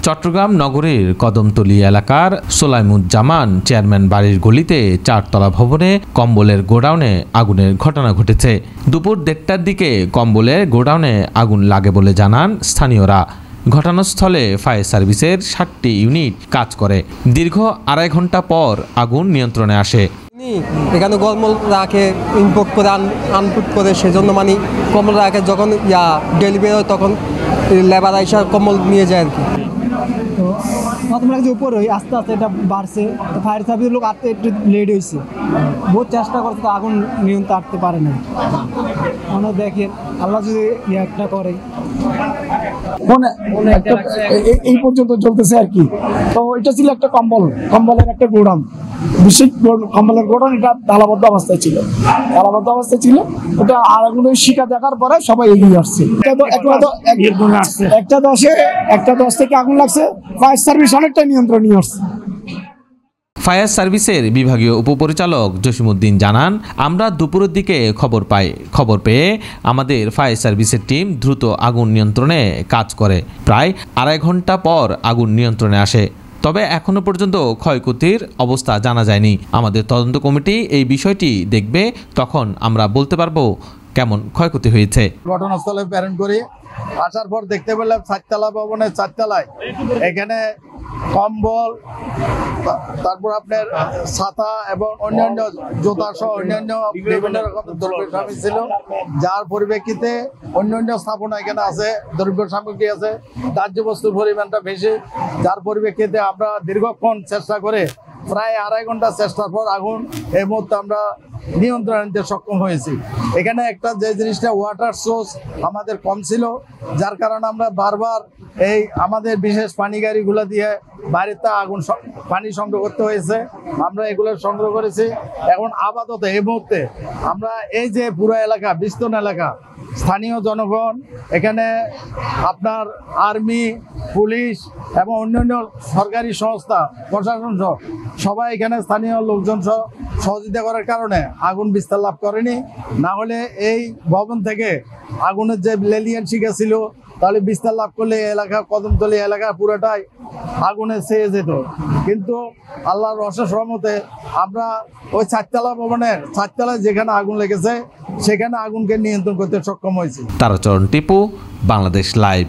চট্টগ্রাম নগরীর কদমতলী এলাকার সোলাইমুজ্জামান চেয়ারম্যান বাড়ির গলিতে 4 তলা ভবনে কম্বলের গোডাউনে আগুনের ঘটনা ঘটেছে। দুপুর 1:30টার দিকে কম্বলের গোডাউনে আগুন লাগে বলে জানান স্থানীয়রা। ঘটনাস্থলে ফায়ার সার্ভিসের 7টি ইউনিট কাজ করে। দীর্ঘ 2.5 ঘন্টা পর আগুন নিয়ন্ত্রণে আসে। এখানে কম্বল রাখে, ইম্পোর্ট করে আনপুট করে, সেজন্য মানে কম্বল রাখে, যখন ডেলিভারি হয় তখন লেবার আইসা কম্বল নিয়ে যায় আর কি। তো প্রথম যে উপর আস্তে আস্তে এটা বাড়ছে, তো ফায়ার সার্ভিসের লোক আসতে একটু লেট হয়েছে, বহুত চেষ্টা করছে, তো আগুন নিয়ন্ত্রণ আসতে পারে না। আমরা দেখেন আল্লাহ যদি একটা করে এই পর্যন্ত চলতেছে আর কি। তো এটা ছিল একটা কম্বলের একটা গোডাউন, বিশেষ কম্বলের গোডাউন। এটা তালাবদ্ধ অবস্থায় ছিল, ওটা আগুনের শিকা দেখার পরে সবাই এগিয়ে আসছে। 1:10 থেকে আগুন লাগছে, ফায়ার সার্ভিস অনেকটা নিয়ন্ত্রণ নিয়ে আসছে। ফায়ার সার্ভিসের বিভাগীয় উপপরিচালক জসিমউদ্দিন জানান, আমরা দুপুরের দিকে খবর পেয়ে আমাদের ফায়ার সার্ভিসের টিম দ্রুত আগুন নিয়ন্ত্রণে কাজ করে। প্রায় 2.5 ঘন্টা পর আগুন নিয়ন্ত্রণে আসে। তবে এখনো পর্যন্ত ক্ষয়ক্ষতির অবস্থা জানা যায়নি। আমাদের তদন্ত কমিটি এই বিষয়টি দেখবে, তখন আমরা বলতে পারবো কেমন ক্ষয়ক্ষতি হয়েছে। ঘটনাস্থলে প্রেরণ করি, আসার পর দেখতে পেলাম 4 তলা ভবনের 4 তলায় এখানে কম্বল, তারপর আপনার ছাতা এবং অন্যান্য জুতা সহ অন্যান্য বিভিন্ন রকমের দ্রব্য সামগ্রী ছিল, যার পরিপ্রেক্ষিতে অন্যান্য স্থাপনা এখানে আছে, দ্রব্য সামগ্রী আছে, দাহ্য বস্তুর পরিমাণটা বেশি, যার পরিপ্রেক্ষিতে আমরা দীর্ঘক্ষণ চেষ্টা করে প্রায় 2.5 ঘন্টা চেষ্টার পর আগুন এই মুহূর্তে আমরা নিয়ন্ত্রণ আনতে সক্ষম হয়েছি। এখানে একটা যে জিনিসটা ওয়াটার সোর্স আমাদের কম ছিল, যার কারণে আমরা বারবার এই আমাদের বিশেষ পানি গাড়িগুলো দিয়ে বাড়িতে পানি সংগ্রহ করতে হয়েছে। আমরা এগুলো সংগ্রহ করেছি। এখন আপাতত এই মুহূর্তে আমরা এই যে পুরো এলাকা, বিস্তীর্ণ এলাকা, স্থানীয় জনগণ, এখানে আপনার আর্মি, পুলিশ এবং অন্যান্য সরকারি সংস্থা, প্রশাসন সহ সবাই এখানে স্থানীয় লোকজন সহ সহযোগিতা করার কারণে আগুন বিস্তার লাভ করেনি। না হলে এই ভবন থেকে আগুনের যে লেলিয়ান শিখা ছিল, তাহলে বিস্তার লাভ করলে এলাকা, কদমতলী এলাকা পুরোটাই আগুনে ছেয়ে যেত। কিন্তু আল্লাহর অশেষ রহমতে আমরা ওই 4 তলা ভবনের 4 তলায় যেখানে আগুন লেগেছে সেখানে আগুনকে নিয়ন্ত্রণ করতে সক্ষম হয়েছি। তারাচরণ টিপু, বাংলাদেশ লাইভ।